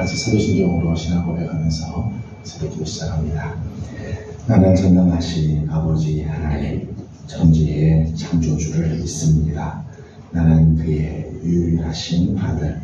같이 사도신경으로 신앙 고백하면서 새벽기도 시작합니다. 나는 전능하신 아버지 하나님 천지의 창조주를 믿습니다. 나는 그의 유일하신 아들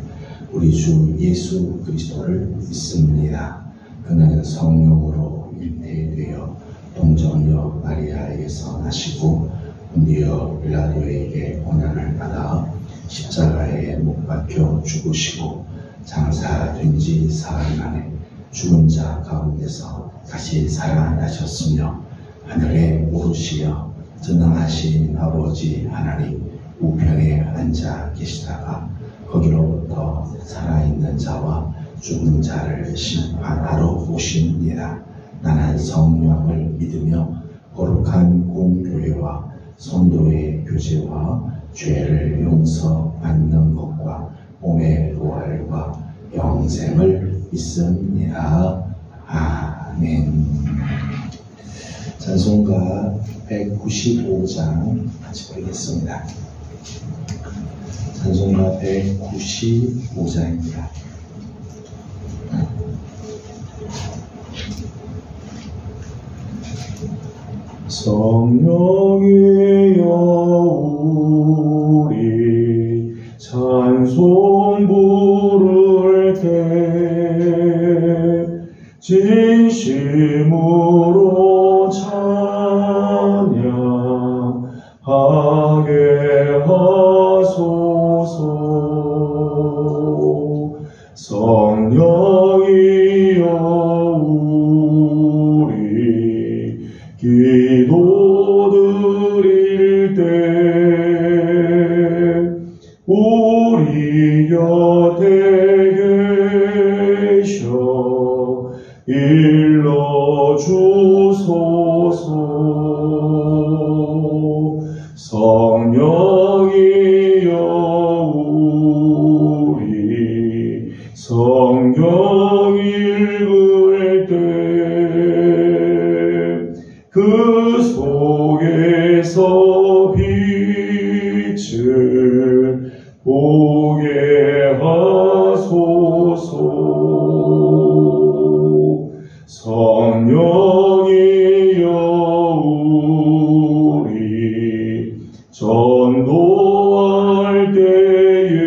우리 주 예수 그리스도를 믿습니다. 그는 성령으로 잉태되어 동정녀 마리아에게서 나시고 본디오 빌라도에게 고난을 받아 십자가에 못 박혀 죽으시고 장사된 지 사흘 만에 죽은 자 가운데서 다시 살아나셨으며 하늘에 오르시어 전능하신 아버지 하나님 우편에 앉아 계시다가 거기로부터 살아있는 자와 죽은 자를 심판하러 오십니다. 나는 성령을 믿으며 거룩한 공교회와 성도의 교제와 죄를 용서받는 것과 몸의 부활과 영생을 믿습니다. 아멘. 찬송가 195장 같이 보겠습니다. 찬송가 195장입니다. 성령이여 우리 찬송 부를 때 진심으로 찬양하게 하소서. 성령이여 우리 기도 드릴 때 우리 곁에 계셔 일러주소서. 성령이여 우리 성경 읽을 때 그 속에서 빛을 보게 하소서. 성령이여 우리 전도할 때에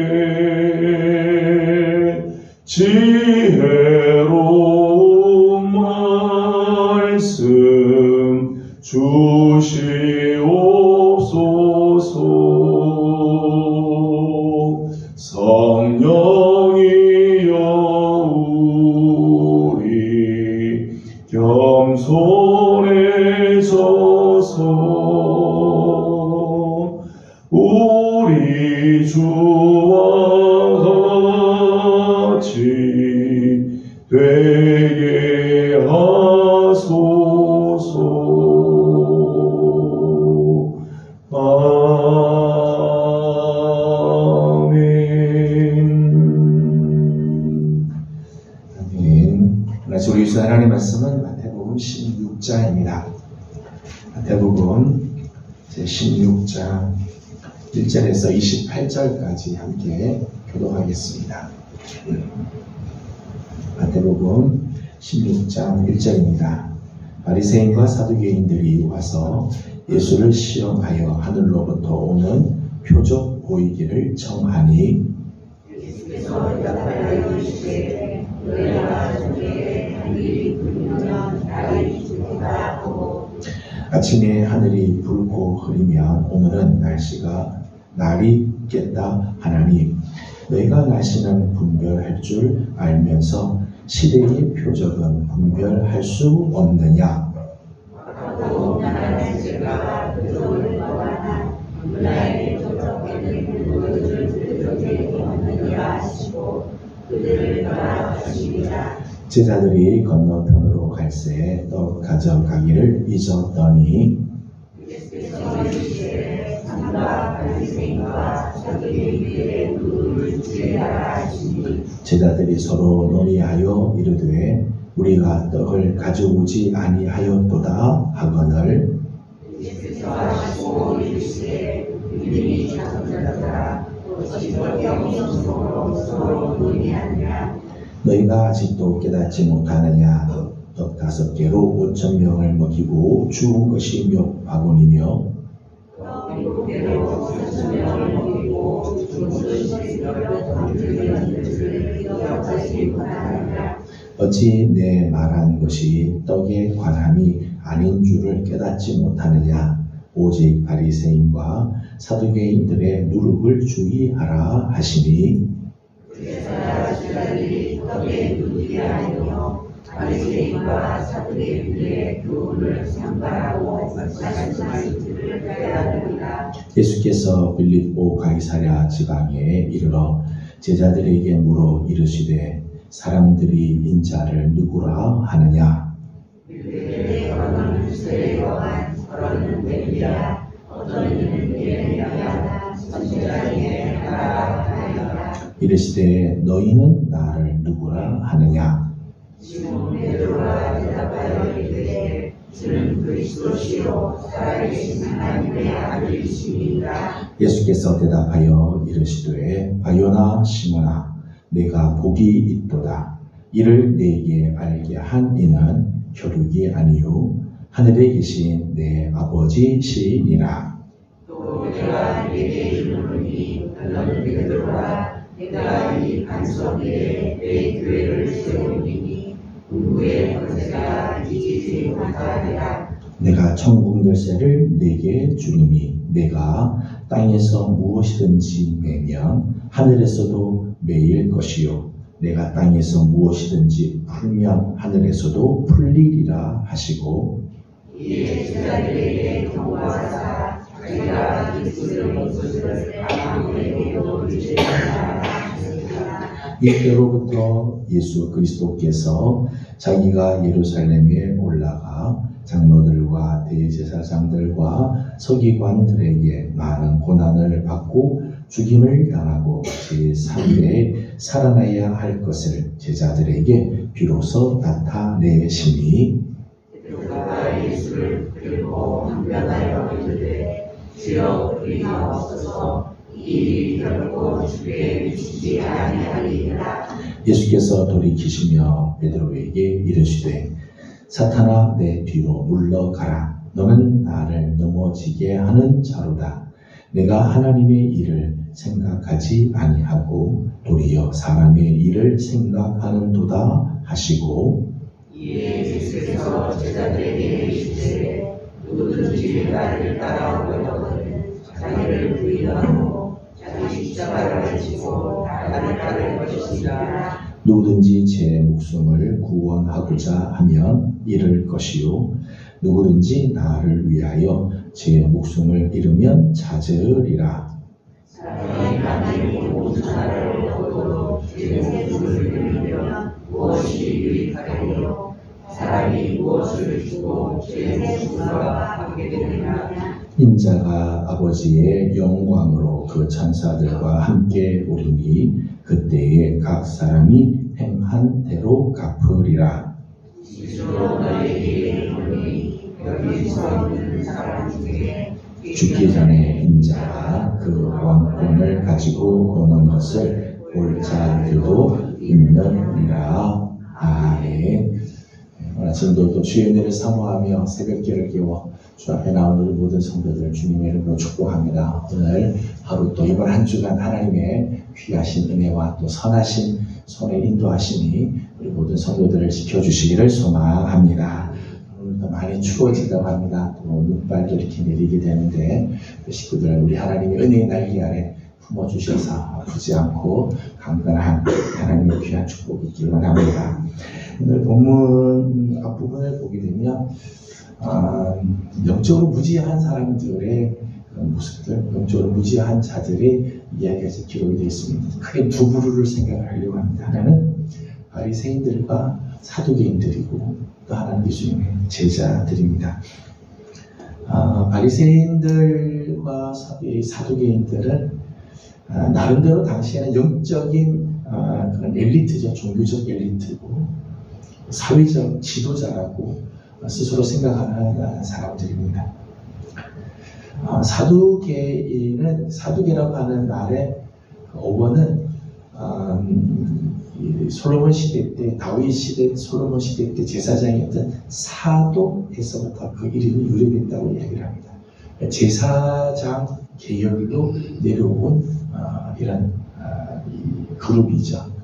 지혜로운 말씀 주시옵소서. 성령이여 우리 겸손해져서 우리 주와 같이 되게 하소서. 아멘. 아멘. 우리 주신 하나님의 말씀은 마태복음 16장입니다. 마태복음 제16장 1절에서 28절까지 함께 교독하겠습니다. 마태복음 16장 1절입니다. 바리새인과 사두개인들이 와서 예수를 시험하여 하늘로부터 오는 표적 보이기를 청하니 예수께서 대답하여 이르시되 너희가 저녁에 하늘이 붉으면 날이 춥다 하고 아침에 하늘이 붉고 흐리면 오늘은 날이 겠다 하나니 너희가 날씨는 분별할 줄 알면서 시대의 표적은 분별할 수 없느냐? 제자들이 건너편으로 갈새 떡 가져가기를 잊었더니 제자들이 서로 논의하여 이르되 우리가 떡을 가져오지 아니하였도다 하거늘 너희가 아직도 깨닫지 못하느냐? 떡 5개로 5,000명을 먹이고 주운 것이 몇 바구니며 어찌 내 말한 것이 떡에 관함이 아닌 줄을 깨닫지 못하느냐? 오직 바리새인과 사두개인들의 누룩을 주의하라 하시니 떡의 누룩이 아니요 바리새인과 사두개인들의 교훈을 삼가하고 말씀하시기를 깨달으리라. 예수께서 빌립보 가이사랴 지방에 이르러 제자들에게 물어 이르시되 사람들이 인자를 누구라 하느냐? 어떤 유대 요한, 어떤 엘리야, 어떤 이는 예레미야, 선지자 중에 하나라 하였다. 이르시되 너희는 나를 누구라 하느냐? 시몬 베드로가 대답하여 이르되 주는 그리스도시요 살아계신 하나님의 아들이시니라. 예수께서 대답하여 이르시되 바요나 시몬아 내가 복이 있도다. 이를 내게 알게 한 이는 혈육이 아니요 하늘에 계신 내 아버지시니라. 또 내가 내게 이르노니 너는 베드로라. 내가 이 반석 위에 내 교회를 세우리니 누구의 권세가 이기지 못하리라. 내가 천국 열쇠를 내게 주리니 내가 땅에서 무엇이든지 매면 하늘에서도 매일 것이요 내가 땅에서 무엇이든지 풀면 하늘에서도 풀리리라 하시고 이에 제자들에게 경고하사 자기가 예수를 모습을 아무에게도 주지 않으라 하시니라. 이때로부터 예수 그리스도께서 자기가 예루살렘에 올라가 장로들과 대제사장들과 서기관들에게 많은 고난을 받고 죽임을 당하고 제3일에 살아나야 할 것을 제자들에게 비로소 나타내시니 베드로가 예수를 들고 항변하여 이르되 주여 우리하옵소서 이 일이 결코 주께 미치지 아니하리이다. 예수께서 돌이키시며 베드로에게 이르시되 사탄아 내 뒤로 물러가라. 너는 나를 넘어지게 하는 자로다. 내가 하나님의 일을 생각하지 아니하고 도리어 사람의 일을 생각하는도다 하시고 이에 예수께서 제자들에게 이르시되 누구든지 나를 따라오려거든 자기를 부인하고 자기 십자가를 지고 나를 따를 것이니라. 누구든지 제 목숨을 구원하고자 하면 잃을 것이요 누구든지 나를 위하여 제 목숨을 잃으면 찾으리라. 사람이 만일 모든 나를 얻어도 제 목숨을 잃으면 무엇이 유익하리요? 사람이 무엇을 주고 제 목숨을 받게 되느냐? 인자가 아버지의 영광으로 그 천사들과 함께 오리니 그때에 각 사람이 행한 대로 갚으리라. 스스로 너에게 이르노니 여기 서 있는 사람 중에 죽기 전에 인자가 그 왕권을 가지고 오는 것을 볼 자들도 있느니라. 아멘. 오늘 아침도 또 주의 은혜를 사모하며 새벽기를 깨워 주 앞에 나온 우리 모든 성도들 주님의 이름으로 축복합니다. 오늘 하루 또 이번 한 주간 하나님의 귀하신 은혜와 또 선하신 손에 인도하시니 우리 모든 성도들을 지켜주시기를 소망합니다. 오늘도 많이 추워지다고 합니다. 또 눈발도 이렇게 내리게 되는데 식구들 우리 하나님의 은혜의 날개 아래 품어주셔서 아프지 않고 강건한 하나님의 귀한 축복이 있기를 원합니다. 오늘 본문 앞부분을 보게 되면 영적으로 무지한 사람들의 모습들, 영적으로 무지한 자들의 이야기가 기록이 되어 있습니다. 크게 두 부류를 생각을 하려고 합니다. 하나는 바리새인들과 사두개인들이고 또 하나는 예수님의 제자들입니다. 바리새인들과 사두개인들은 나름대로 당시에는 영적인 그런 엘리트죠. 종교적 엘리트고 사회적 지도자라고 스스로 생각하는 사람들입니다. 사두개라고 하는 말의 어원은 이 솔로몬 시대 때, 다윗 시대, 솔로몬 시대 때 제사장이었던 사독에서부터 그 이름이 유래됐다고 이야기를 합니다. 제사장 계열로 내려온 이런 이 그룹이죠.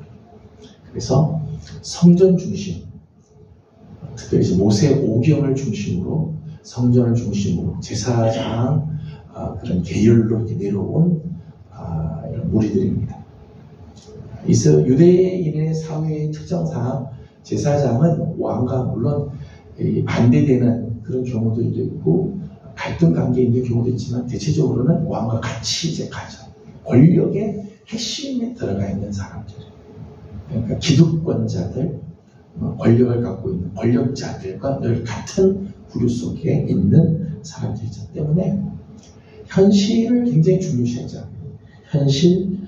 그래서 성전 중심, 특별히 이제 모세 오경을 중심으로 성전을 중심으로 제사장 그런 계열로 이렇게 내려온 이런 무리들입니다. 유대인의 사회의 특성상 제사장은 왕과 물론 반대되는 그런 경우들도 있고 갈등 관계에 있는 경우도 있지만 대체적으로는 왕과 같이 이제 가죠. 권력의 핵심에 들어가 있는 사람들, 그러니까 기득권자들, 권력을 갖고 있는 권력자들과 늘 같은 부류 속에 있는 사람들이기 때문에 현실을 굉장히 중요시하죠. 현실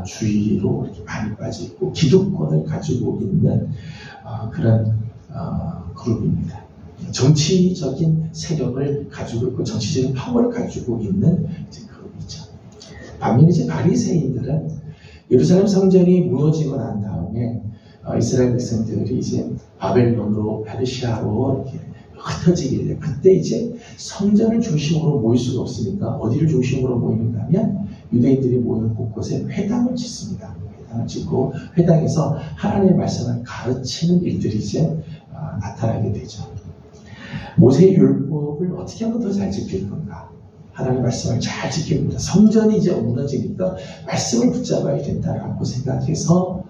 주의로 이렇게 많이 빠져 있고 기득권을 가지고 있는 그런 그룹입니다. 정치적인 세력을 가지고 있고 정치적인 파워를 가지고 있는 그룹이죠. 반면 이제 바리새인들은 예루살렘 성전이 무너지고 난 다음에 이스라엘 백성들이 이제 바벨론으로 페르시아로 이렇게 흩어지게 돼요. 그때 이제 성전을 중심으로 모일 수가 없으니까 어디를 중심으로 모이는가 하면 유대인들이 모이는 곳곳에 회당을 짓습니다. 회당을 짓고 회당에서 하나님의 말씀을 가르치는 일들이 이제 나타나게 되죠. 모세의 율법을 어떻게 하면 더 잘 지킬 건가? 하나님의 말씀을 잘 지킵니다. 성전이 이제 무너지니까 말씀을 붙잡아야 된다라고 생각해서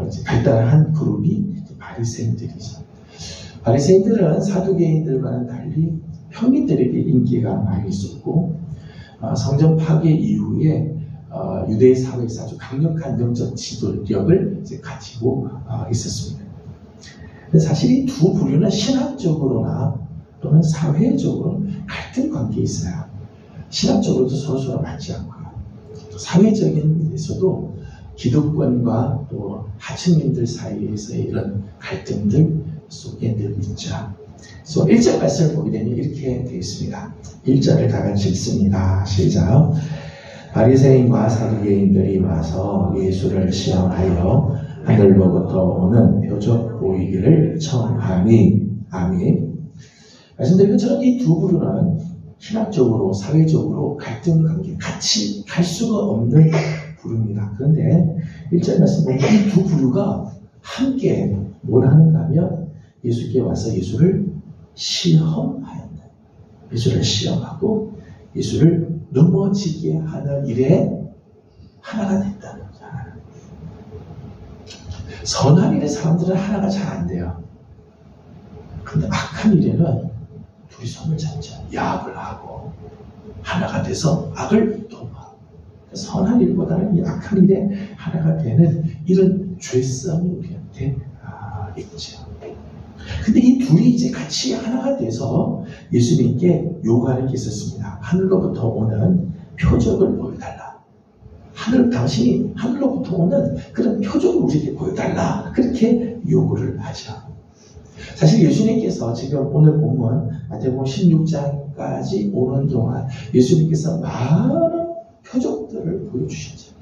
이제 발달한 그룹이 바리새인들이죠. 바리새인들은 사두개인들과는 달리 평민들에게 인기가 많이 있었고 성전 파괴 이후에 유대 사회에서 아주 강력한 영적 지도력을 이제 가지고 있었습니다. 근데 사실 이 두 부류는 신학적으로나 또는 사회적으로 갈등 관계에 있어요. 신학적으로도 서로 맞지 않고요. 사회적인 데서도 기득권과 또 하층민들 사이에서의 이런 갈등들 속에 늘 있죠. 그래서 1절 말씀을 보게 되면 이렇게 되어 있습니다. 1절을 다 같이 읽습니다. 시작. 바리새인과 사두개인들이 와서 예수를 시험하여 하늘로부터 오는 표적 보이기를 청하니. 아멘. 말씀드린 것처럼 이 두 부류는 신학적으로 사회적으로 갈등 관계 같이 갈 수가 없는 부류입니다. 그런데 1절 말씀 보면 이 두 부류가 함께 뭘 하는가 하면 예수께 와서 예수를 시험하였다. 예수를 시험하고 예수를 넘어지게 하는 일에 하나가 됐다는 거죠. 선한 일에 사람들은 하나가 잘 안 돼요. 그런데 악한 일에는 둘이 손을 잡죠. 야합을 하고 하나가 돼서 악을 도모하고 선한 일보다는 이 악한 일에 하나가 되는 이런 죄성이 우리한테 있죠. 근데 이 둘이 이제 같이 하나가 돼서 예수님께 요구하는 게 있었습니다. 하늘로부터 오는 표적을 보여달라. 당신이 하늘로부터 오는 그런 표적을 우리에게 보여달라. 그렇게 요구를 하죠. 사실 예수님께서 지금 오늘 본문 마태복음 16장까지 오는 동안 예수님께서 많은 표적들을 보여주셨죠.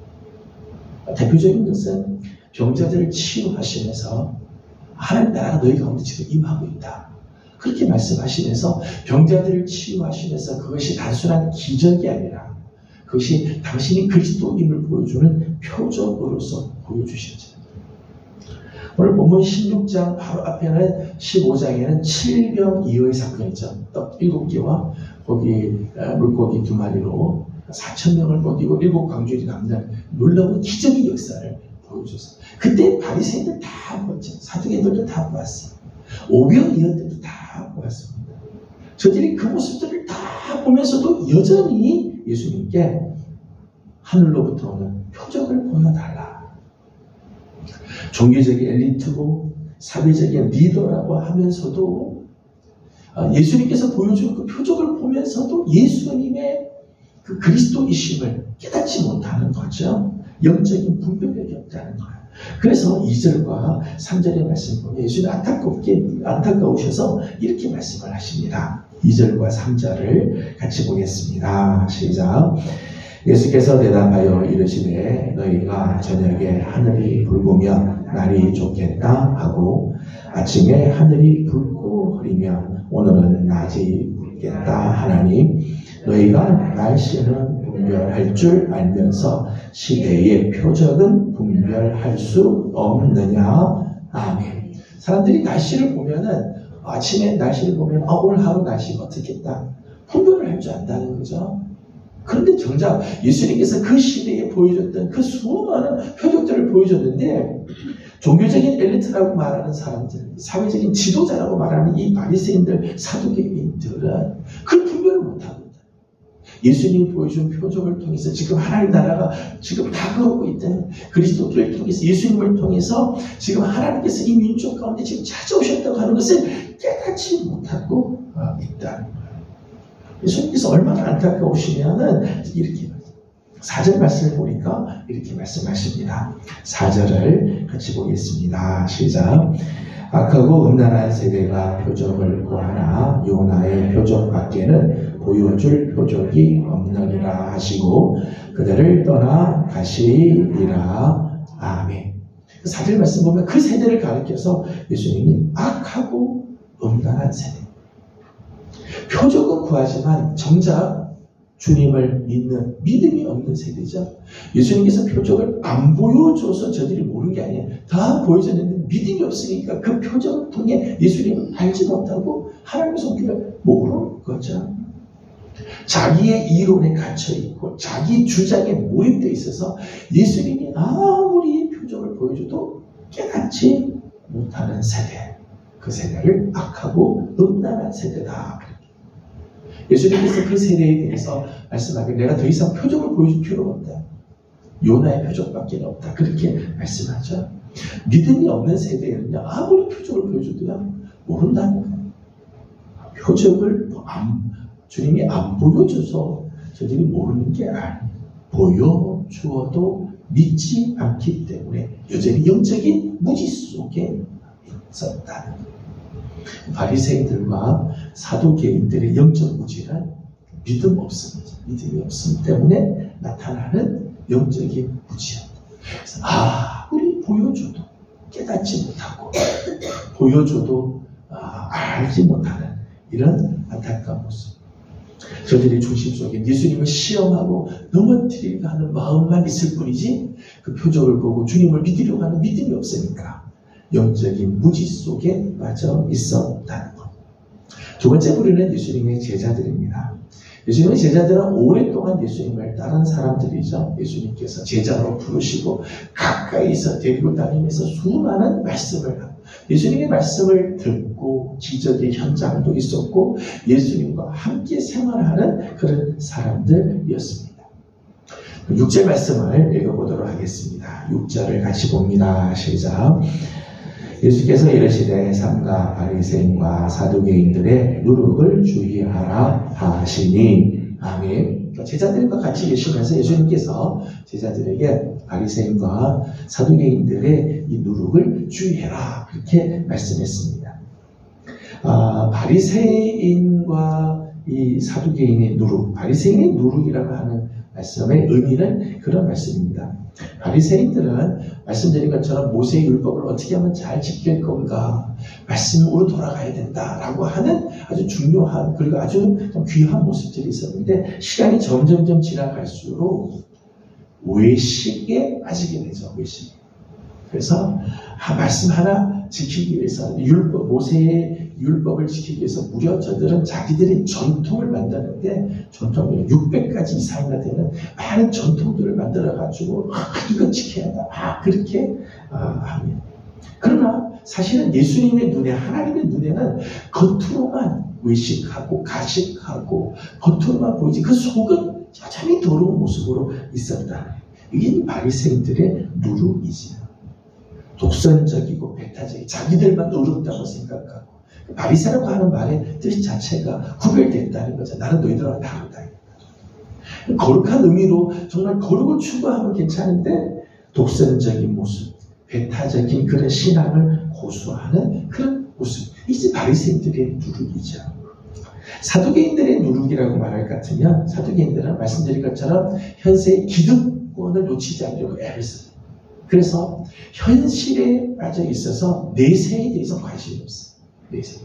대표적인 것은 병자들을 치유하시면서 하나님 나라가 너희 가운데 지금 임하고 있다. 그렇게 말씀하시면서 병자들을 치유하시면서 그것이 단순한 기적이 아니라 그것이 당신이 그리스도임을 보여주는 표적으로서 보여주셨죠. 오늘 본문 16장 바로 앞에는 15장에는 7병2호의 사건이 있죠. 떡 7개와 거기 물고기 2마리로 4,000명을 먹이고 7광주일이 남는 놀라운 기적의 역사를 보여줬어요. 그때 바리새인들 다 보았죠. 사두개인들도 다 보았어요. 오병이어들도 다 보았습니다. 저들이 그 모습들을 다 보면서도 여전히 예수님께 하늘로부터 오는 표적을 보여달라. 종교적인 엘리트고 사회적인 리더라고 하면서도 예수님께서 보여준 그 표적을 보면서도 예수님의 그 그리스도이심을 깨닫지 못하는 거죠. 영적인 분별력이 없다는 거예요. 그래서 2절과 3절의 말씀 보면 예수님 안타까우셔서 이렇게 말씀을 하십니다. 2절과 3절을 같이 보겠습니다. 시작. 예수께서 대답하여 이르시되 너희가 저녁에 하늘이 붉으면 날이 좋겠다 하고 아침에 하늘이 붉고 흐리면 오늘은 낮이 붉겠다 하나니 너희가 날씨는 분별할 줄 알면서 시대의 표적은 분별할 수 없느냐. 아멘. 사람들이 날씨를 보면은 아침에 날씨를 보면 오늘 하루 날씨가 어떻겠다 분별을 할 줄 안다는 거죠. 그런데 정작 예수님께서 그 시대에 보여줬던 그 수많은 표적들을 보여줬는데 종교적인 엘리트라고 말하는 사람들, 사회적인 지도자라고 말하는 이 바리새인들, 사두개인들은 그 분별을 못합니다. 예수님이 보여준 표적을 통해서 지금 하나님 나라가 지금 다가오고 있다는 그리스도를 통해서 예수님을 통해서 지금 하나님께서 이 민족 가운데 지금 찾아오셨다고 하는 것을 깨닫지 못하고 있다는 거예요. 예수님께서 얼마나 안타까우시냐면 이렇게 4절 말씀을 보니까 이렇게 말씀하십니다. 4절을 같이 보겠습니다. 시작. 악하고 음란한 세대가 표적을 구하나 요나의 표적 밖에는 보여줄 표적이 없느니라 하시고 그들을 떠나 가시리라. 아멘. 4절 말씀 보면 그 세대를 가리켜서 예수님이 악하고 음란한 세대, 표적은 구하지만 정작 주님을 믿는 믿음이 없는 세대죠. 예수님께서 표적을 안 보여줘서 저들이 모르는 게 아니에요. 다 보여줬는데 믿음이 없으니까 그 표적을 통해 예수님을 알지 못하고 하나님의 손길을 모르는 거죠. 자기의 이론에 갇혀있고 자기 주장에 몰입되어 있어서 예수님이 아무리 표적을 보여줘도 깨닫지 못하는 세대, 그 세대를 악하고 음란한 세대다. 예수님께서 그 세대에 대해서 말씀하기를 내가 더 이상 표적을 보여줄 필요가 없다. 요나의 표적밖에 없다. 그렇게 말씀하죠. 믿음이 없는 세대에는요, 아무리 표적을 보여줘도요, 모른다는 거예요. 표적을 주님이 안 보여줘서 저들이 모르는 게 아니에요. 보여주어도 믿지 않기 때문에 여전히 영적인 무지 속에 있었다는 거예요. 바리새인들과 사두개인들의 영적 무지는 믿음이 없음 때문에 나타나는 영적인 무지입니다. 그래서 아무리 보여줘도 깨닫지 못하고 보여줘도 알지 못하는 이런 안타까운 모습. 저들의 중심 속에 예수님을 시험하고 넘어뜨리려고 하는 마음만 있을 뿐이지 그 표적을 보고 주님을 믿으려고 하는 믿음이 없으니까 영적인 무지 속에 빠져 있었다는 것. 두 번째 부류는 예수님의 제자들입니다. 예수님의 제자들은 오랫동안 예수님을 따른 사람들이죠. 예수님께서 제자로 부르시고 가까이서 데리고 다니면서 수많은 말씀을 하고 예수님의 말씀을 듣고 기적의 현장도 있었고 예수님과 함께 생활하는 그런 사람들이었습니다. 6절 말씀을 읽어보도록 하겠습니다. 6절을 같이 봅니다. 시작. 예수께서 이르시되 삼가 바리새인과 사두개인들의 누룩을 주의하라 하시니. 아멘. 제자들과 같이 계시면서 예수님께서 제자들에게 바리새인과 사두개인들의 이 누룩을 주의해라 그렇게 말씀했습니다. 바리새인과 이 사두개인의 누룩, 바리새인의 누룩이라고 하는 말씀의 의미는 그런 말씀입니다. 바리새인들은 말씀드린 것처럼 모세의 율법을 어떻게 하면 잘 지킬 건가, 말씀으로 돌아가야 된다라고 하는 아주 중요한 그리고 아주 귀한 모습들이 있었는데 시간이 점점 지나갈수록 외식에 빠지게 되죠. 외식. 그래서 말씀 하나 지키기 위해서 모세의 율법을 지키기 위해서 무려 저들은 자기들의 전통을 만드는데 전통이 600가지 이상이나 되는 많은 전통들을 만들어가지고 이거 지켜야 한다. 그렇게 하면. 그러나 사실은 예수님의 눈에 하나님의 눈에는 겉으로만 외식하고 가식하고 겉으로만 보이지 그 속은 여전히 더러운 모습으로 있었다. 이게 바리새인들의 누룩이지요. 독선적이고 배타적이고 자기들만 의롭다고 생각하고 바리새라고 하는 말의 뜻 자체가 구별됐다는 거죠. 나는 너희들하고 다르다. 거룩한 의미로 정말 거룩을 추구하면 괜찮은데 독선적인 모습, 배타적인 그런 신앙을 고수하는 그런 모습. 이제 바리새인들의 누룩이죠. 사두개인들의 누룩이라고 말할 것 같으면 사두개인들은 말씀드린 것처럼 현세의 기득권을 놓치지 않으려고 애를 써요. 그래서 현실에 빠져 있어서 내세에 대해서 관심이 없어요. 내세.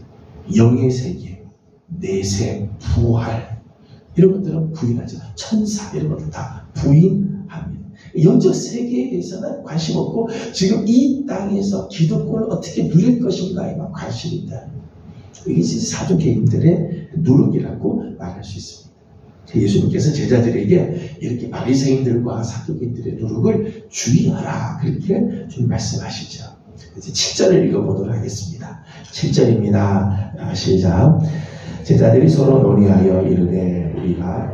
영의 세계, 내세, 부활 이런 것들은 부인하죠. 천사 이런 것들 다 부인합니다. 영적 세계에 대해서는 관심 없고 지금 이 땅에서 기득권을 어떻게 누릴 것인가에만 관심이 있다. 이게 진짜 사두개인들의 누룩이라고 말할 수 있습니다. 예수님께서 제자들에게 이렇게 바리새인들과 사두개인들의 누룩을 주의하라 그렇게 좀 말씀하시죠. 이제 7절을 읽어보도록 하겠습니다. 7절입니다. 시작. 제자들이 서로 논의하여 이르되 우리가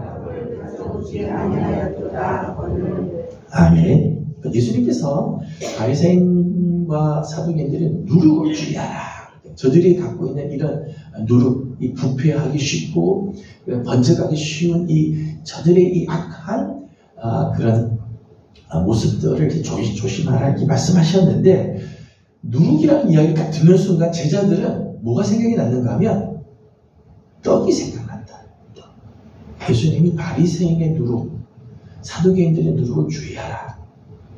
아멘. 예수님께서 바리새인과 사두개인들의 누룩을 주의하라. 저들이 갖고 있는 이런 누룩, 이 부패하기 쉽고 번져가기 쉬운 저들의 이 악한 그런 모습들을 조심하라 이렇게 말씀하셨는데, 누룩이라는 이야기가 듣는 순간 제자들은 뭐가 생각이 났는가 하면 떡이 생각난다. 예수님이 바리새인의 누룩, 사두개인들의 누룩을 주의하라.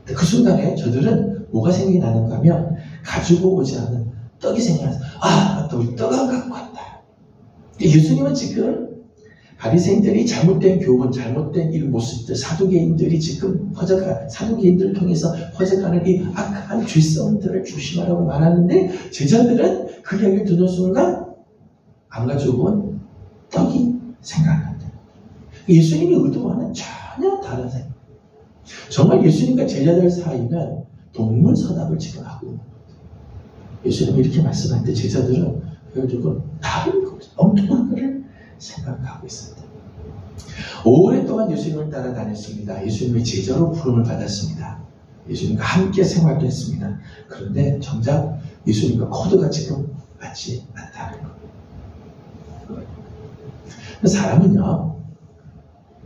그 순간에 저들은 뭐가 생각이 나는가 하면 가지고 오지 않은 떡이 생각나서 또 우리 떡 안 갖고 왔다. 예수님은 지금 바리새인들이 잘못된 교훈, 잘못된 이 모습들, 사두개인들이 지금 사두개인들을 통해서 퍼져가는 이 악한 죄성들을 조심하라고 말하는데, 제자들은 그 이야기를 듣는 순간 안 가지고 온 떡이 생각난다. 예수님이 의도와는 전혀 다른 생각. 정말 예수님과 제자들 사이는 동문서답을 지금 하고 있는 거예요. 예수님이 이렇게 말씀하는데 제자들은 결국은 다른 것, 엉뚱한 것을 생각하고 있습니다. 오랫동안 예수님을 따라다녔습니다. 예수님의 제자로 부름을 받았습니다. 예수님과 함께 생활도 했습니다. 그런데 정작 예수님과 코드가 지금 맞지 않다는 거예요. 사람은요,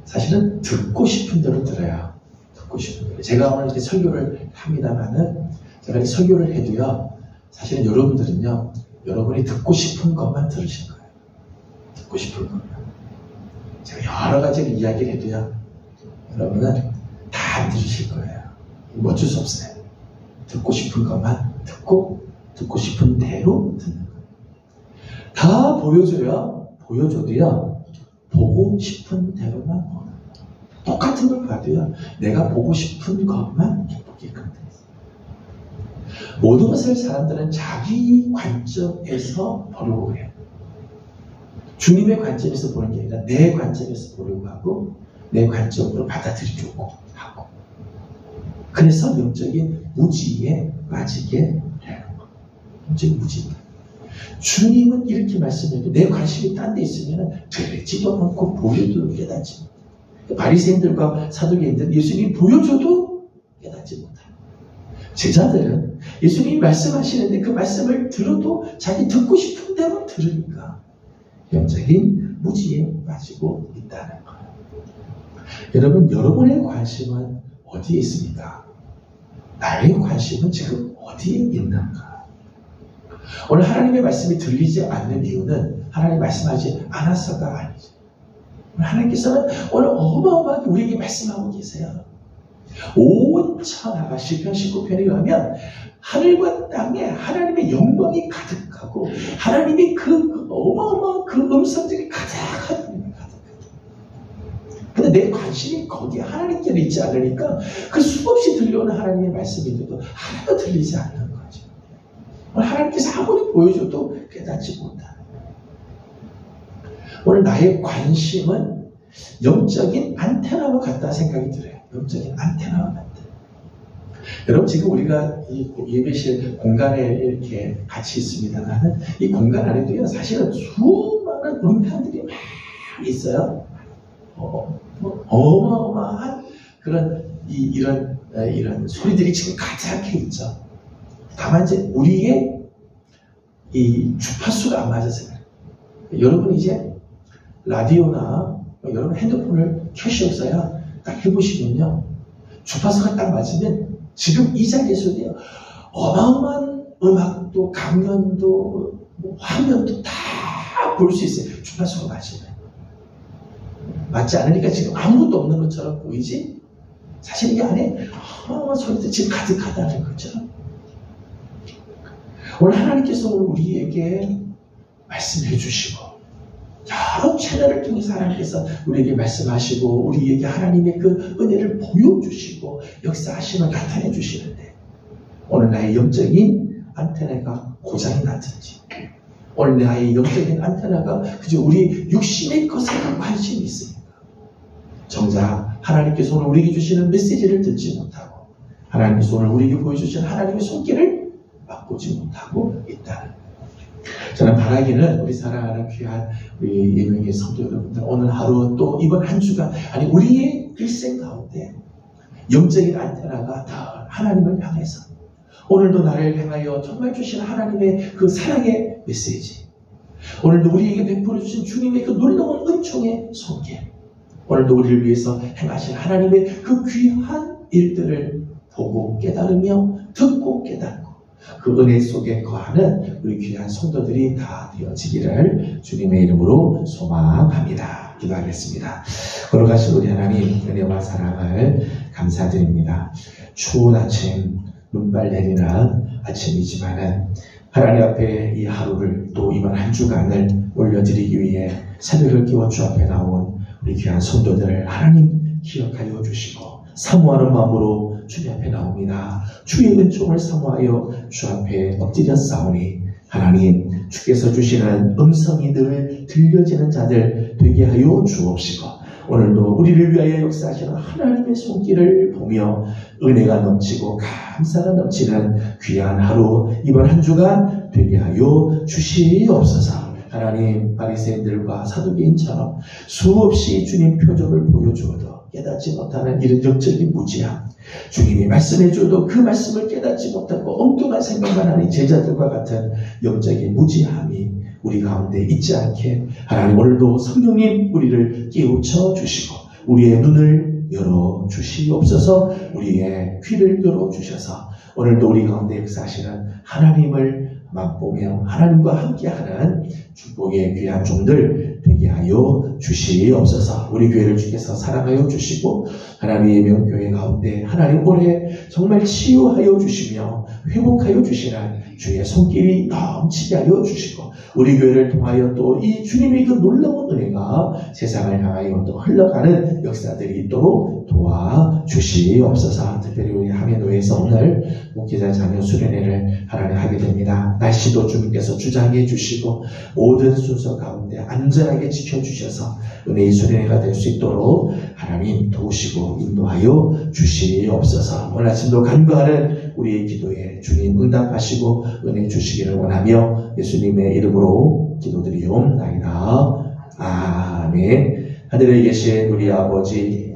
사실은 듣고 싶은 대로 들어요. 듣고 싶은 대로. 제가 오늘 이렇게 설교를 합니다만은, 제가 이 설교를 해도요, 사실은 여러분들은요, 여러분이 듣고 싶은 것만 들으실 거예요. 듣고 싶은 것만. 제가 여러 가지 이야기를 해도요, 여러분은 다 안 들으실 거예요. 어쩔 수 없어요. 듣고 싶은 것만 듣고, 듣고 싶은 대로 듣는 거예요. 다 보여줘도요, 보고 싶은 대로만 보는 거예요. 똑같은 걸 봐도요, 내가 보고 싶은 것만 보게끔 돼요. 모든 것을 사람들은 자기 관점에서 보려고 해요. 주님의 관점에서 보는 게 아니라 내 관점에서 보려고 하고, 내 관점으로 받아들이려고 하고, 그래서 영적인 무지에 빠지게 되는 거예요. 영적인 무지. 주님은 이렇게 말씀해도 내 관심이 딴 데 있으면 되지도 않고 보여도 깨닫지 못해요. 바리새인들과 사두개인들은 예수님이 보여줘도 깨닫지 못해요. 제자들은 예수님이 말씀하시는데 그 말씀을 들어도 자기 듣고 싶은 대로 들으니까 영적인 무지에 빠지고 있다는 거예요. 여러분, 여러분의 관심은 어디에 있습니까? 나의 관심은 지금 어디에 있는가? 오늘 하나님의 말씀이 들리지 않는 이유는 하나님 말씀하지 않아서가 아니죠. 하나님께서는 오늘 어마어마하게 우리에게 말씀하고 계세요. 온 천하가 시편 19편에 가면 하늘과 땅에 하나님의 영광이 가득하고 하나님의 그 어마어마한 그 음성들이 가득하다. 근데 내 관심이 거기에 하나님께 있지 않으니까 그 수없이 들려오는 하나님의 말씀인데도 하나도 들리지 않는 거죠. 하나님께서 아무리 보여줘도 깨닫지 못하는 거예요. 오늘 나의 관심은 영적인 안테나와 같다 생각이 들어요. 영적인 안테나와 같다. 여러분, 지금 우리가 이 예배실 공간에 이렇게 같이 있습니다만 이 공간 안에도요, 사실은 수많은 음향들이 막 있어요. 어마어마한 그런 이런 소리들이 지금 가득해 있죠. 다만 이제 우리의 이 주파수가 안 맞아서 그래요. 여러분 이제 라디오나 여러분 핸드폰을 켜시었어요. 딱 해보시면요, 주파수가 딱 맞으면 지금 이 자리에서도요, 어마어마한 음악도 강연도 화면도 다 볼 수 있어요. 주파수가 맞지 않으니까 지금 아무것도 없는 것처럼 보이지? 사실 이 안에 소리도 지금 가득하다는 거죠. 오늘 하나님께서 우리에게 말씀해 주시고 여러 채널을 통해서 하나님께서 우리에게 말씀하시고 우리에게 하나님의 그 은혜를 보여주시고 역사하시며 나타내 주시는데 오늘 나의 영적인 안테나가 고장이 났든지 오늘 나의 영적인 안테나가 그저 우리 육신의 것에만 관심이 있으니까 정작 하나님께서 오늘 우리에게 주시는 메시지를 듣지 못하고 하나님께서 오늘 우리에게 보여주시는 하나님의 손길을 맛보지 못하고 있다는 저는 바라기는 우리 사랑하는 귀한 우리 예명의 성도 여러분들 오늘 하루 또 이번 한 주간 아니 우리의 일생 가운데 영적인 안테나가 다 하나님을 향해서 오늘도 나를 향하여 정말 주신 하나님의 그 사랑의 메시지 오늘도 우리에게 베풀어 주신 주님의 그 놀라운 은총의 손길 오늘도 우리를 위해서 행하신 하나님의 그 귀한 일들을 보고 깨달으며 듣고 깨닫고 그 은혜 속에 거하는 우리 귀한 성도들이 다 되어지기를 주님의 이름으로 소망합니다. 기도하겠습니다. 걸어가신 우리 하나님 은혜와 사랑을 감사드립니다. 추운 아침 눈발 내리는 아침이지만은 하나님 앞에 이 하루를 또 이번 한 주간을 올려드리기 위해 새벽을 깨워 주 앞에 나온 우리 귀한 성도들을 하나님 기억하여 주시고 사모하는 마음으로 주님 앞에 나옵니다. 주의 은총을 사모하여 주 앞에 엎드려 싸우니 하나님 주께서 주시는 음성이 늘 들려지는 자들 되게 하여 주옵시고 오늘도 우리를 위하여 역사하시는 하나님의 손길을 보며 은혜가 넘치고 감사가 넘치는 귀한 하루 이번 한 주간 되게 하여 주시옵소서. 하나님 바리새인들과 사두개인처럼 수없이 주님 표적을 보여주어도 깨닫지 못하는 이런 영적인 무지함 주님이 말씀해 줘도 그 말씀을 깨닫지 못하고 엉뚱한 생각만 하는 제자들과 같은 영적인 무지함이 우리 가운데 있지 않게 하나님 오늘도 성령님 우리를 깨우쳐 주시고 우리의 눈을 열어 주시옵소서 우리의 귀를 열어 주셔서 오늘도 우리 가운데 역사하시는 하나님을 맛보며 하나님과 함께하는 축복의 귀한 종들 되게 하여 주시옵소서. 우리 교회를 주께서 사랑하여 주시고 하나님의 명교회 가운데 하나님 올해 정말 치유하여 주시며 회복하여 주시는 주의 손길이 넘치게 하여 주시고 우리 교회를 통하여 또 이 주님의 그 놀라운 은혜가 세상을 향하여 또 흘러가는 역사들이 있도록 도와주시옵소서. 특별히 우리 함해노에서 오늘 목회자 자녀 수련회를 하나님 하게 됩니다. 날씨도 주님께서 주장해 주시고 모든 순서 가운데 안전하게 지켜주셔서 은혜의 수련회가 될 수 있도록 하나님 도우시고 인도하여 주시옵소서. 오늘 아침도 간구하는 우리의 기도에 주님 응답하시고 은혜 주시기를 원하며 예수님의 이름으로 기도드리옵나이다. 아멘. 하늘에 계신 우리 아버지의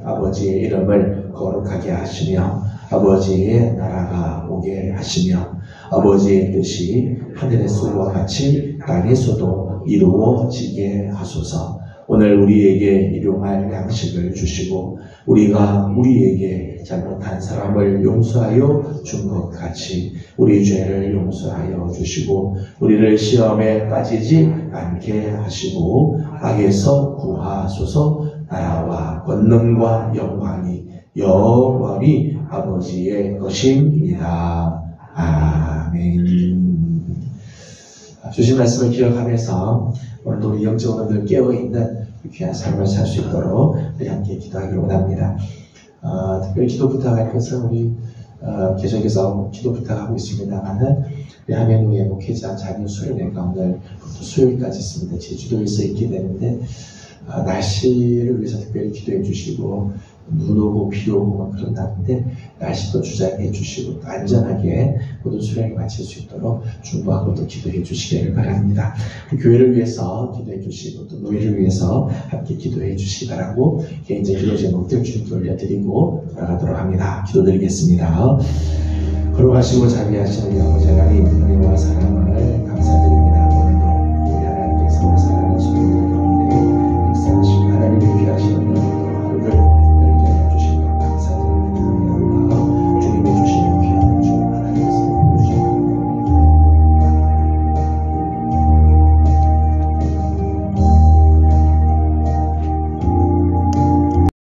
이름을 거룩하게 하시며 아버지의 나라가 오게 하시며 아버지의 뜻이 하늘에서와 같이 땅에서도 이루어지게 하소서. 오늘 우리에게 일용할 양식을 주시고 우리가 우리에게 잘못한 사람을 용서하여 준 것 같이 우리 죄를 용서하여 주시고 우리를 시험에 빠지지 않게 하시고 악에서 구하소서. 나라와 권능과 영광이 영원히 아버지의 것입니다. 아멘. 주신 말씀을 기억하면서 오늘도 우리 영적으로 깨어있는 귀한 삶을 살 수 있도록 우리 함께 기도하기를 원합니다. 특별히 기도 부탁할 것은 우리 계속해서 기도 부탁하고 있습니다만은 우리 함해노의 목회자 자녀 수련회가 오늘부터 수요일까지 있습니다. 제주도에서 있게 되는데 날씨를 위해서 특별히 기도해 주시고 눈 오고 비 오고 막 그런다는데 날씨도 주장해 주시고 또 안전하게 모든 수련을 마칠 수 있도록 중보하고 또 기도해 주시기를 바랍니다. 교회를 위해서 기도해 주시고 또 노예를 위해서 함께 기도해 주시기 바라고 개인적인 기도 제목들 주님께 올려드리고 돌아가도록 합니다. 기도드리겠습니다. 걸어가시고 자비하시는 우리 아버지 하나님 은혜와 사랑을 감사드립니다. 오늘도 우리 하나님께서 살아계시고